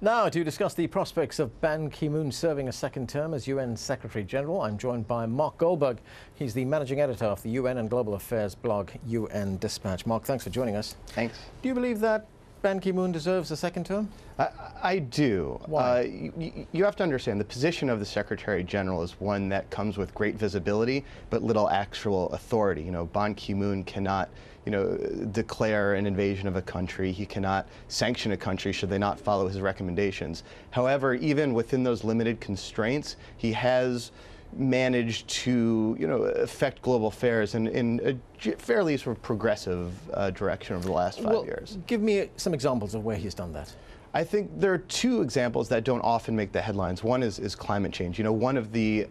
Now, to discuss the prospects of Ban Ki-moon serving a second term as UN Secretary General, I'm joined by Mark Goldberg. He's the managing editor of the UN and Global Affairs blog UN Dispatch. Mark, thanks for joining us. Thanks. Do you believe that Ban Ki-moon deserves a second term? I do. Why? You have to understand the position of the Secretary General is one that comes with great visibility but little actual authority. Ban Ki-moon cannot declare an invasion of a country. He cannot sanction a country should they not follow his recommendations. However, even within those limited constraints, he has managed to affect global affairs in a fairly sort of progressive direction over the last 5 years. Give me some examples of where he's done that. I think there are two examples that don't often make the headlines. One is climate change. One of the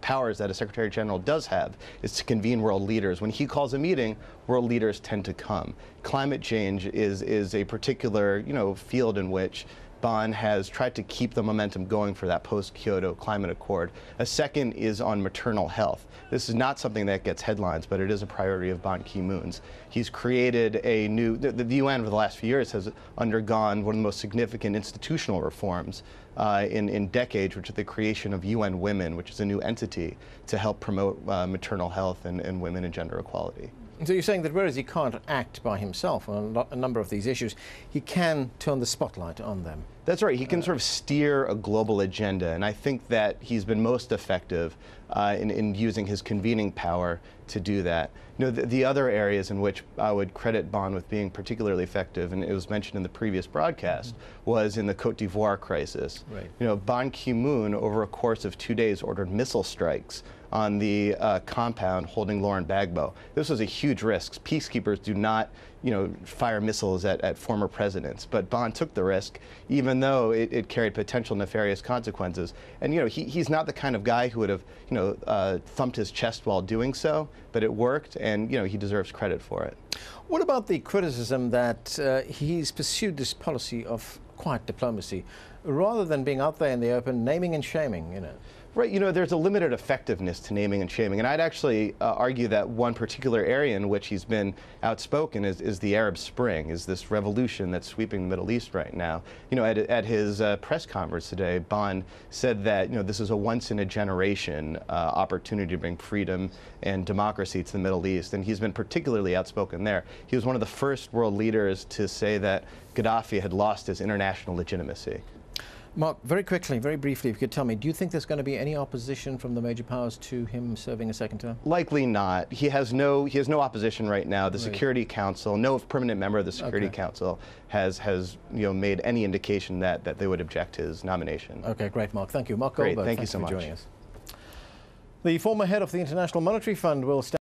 powers that a Secretary General does have is to convene world leaders. When he calls a meeting, world leaders tend to come. Climate change is a particular field in which Ban has tried to keep the momentum going for that post-Kyoto climate accord. A second is on maternal health. This is not something that gets headlines, but it is a priority of Ban Ki-moon's. He's created a new, the UN over the last few years has undergone one of the most significant institutional reforms in decades, which is the creation of UN Women, which is a new entity to help promote maternal health and women and gender equality. So you're saying that whereas he can't act by himself on a number of these issues, he can turn the spotlight on them. That's right. He can sort of steer a global agenda, and I think that he's been most effective in using his convening power to do that. The other areas in which I would credit Ban with being particularly effective, and it was mentioned in the previous broadcast, was in the Cote d'Ivoire crisis. Right. Ban Ki-moon, over a course of 2 days, ordered missile strikes on the compound holding Laurent Gbagbo. This was a huge risk. Peacekeepers do not, fire missiles at former presidents. But Ban took the risk, even though it carried potential nefarious consequences. And he's not the kind of guy who would have, thumped his chest while doing so. But it worked, and he deserves credit for it. What about the criticism that he's pursued this policy of quiet diplomacy, rather than being out there in the open, naming and shaming? Right, there's a limited effectiveness to naming and shaming, and I'd actually argue that one particular area in which he's been outspoken is the Arab Spring, is this revolution that's sweeping the Middle East right now. At his press conference today, Ban said that this is a once-in-a-generation opportunity to bring freedom and democracy to the Middle East, and he's been particularly outspoken there. He was one of the first world leaders to say that Gaddafi had lost his international legitimacy. Mark, very quickly, very briefly, if you could tell me, do you think there's going to be any opposition from the major powers to him serving a second term? Likely not. He has no opposition right now. The Security Council, no permanent member of the Security Council has made any indication that they would object his nomination. Okay, great, Mark. Thank you. Mark Great. Goldberg, Thank you so for much. joining us. The former head of the International Monetary Fund will stand